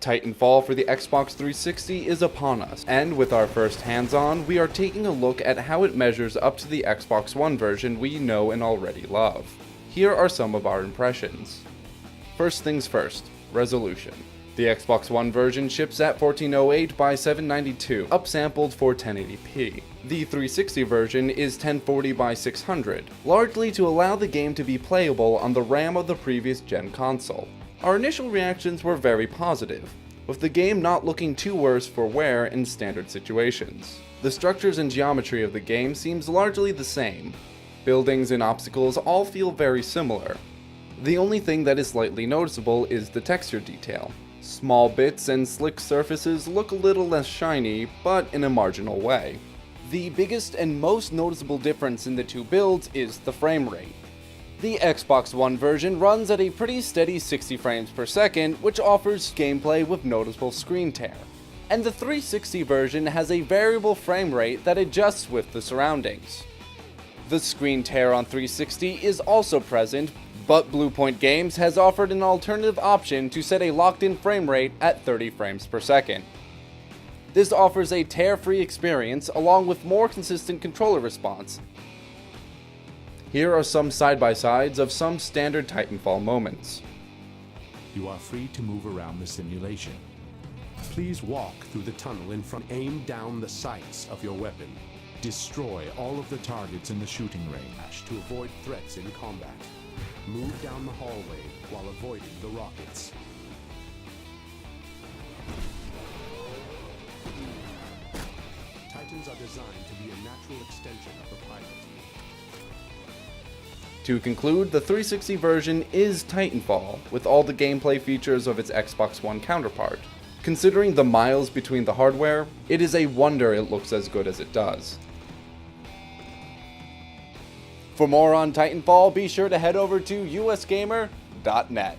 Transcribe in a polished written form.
Titanfall for the Xbox 360 is upon us, and with our first hands-on, we are taking a look at how it measures up to the Xbox One version we know and already love. Here are some of our impressions. First things first, resolution. The Xbox One version ships at 1408 by 792, upsampled for 1080p. The 360 version is 1040 by 600, largely to allow the game to be playable on the RAM of the previous gen console. Our initial reactions were very positive, with the game not looking too worse for wear in standard situations. The structures and geometry of the game seems largely the same. Buildings and obstacles all feel very similar. The only thing that is slightly noticeable is the texture detail. Small bits and slick surfaces look a little less shiny, but in a marginal way. The biggest and most noticeable difference in the two builds is the frame rate. The Xbox One version runs at a pretty steady 60 frames per second, which offers gameplay with noticeable screen tear. And the 360 version has a variable frame rate that adjusts with the surroundings. The screen tear on 360 is also present, but Bluepoint Games has offered an alternative option to set a locked-in frame rate at 30 frames per second. This offers a tear-free experience along with more consistent controller response. Here are some side-by-sides of some standard Titanfall moments. You are free to move around the simulation. Please walk through the tunnel in front. Aim down the sights of your weapon. Destroy all of the targets in the shooting range to avoid threats in combat. Move down the hallway while avoiding the rockets. Titans are designed to be a natural extension of the pilot. To conclude, the 360 version is Titanfall, with all the gameplay features of its Xbox One counterpart. Considering the miles between the hardware, it is a wonder it looks as good as it does. For more on Titanfall, be sure to head over to usgamer.net.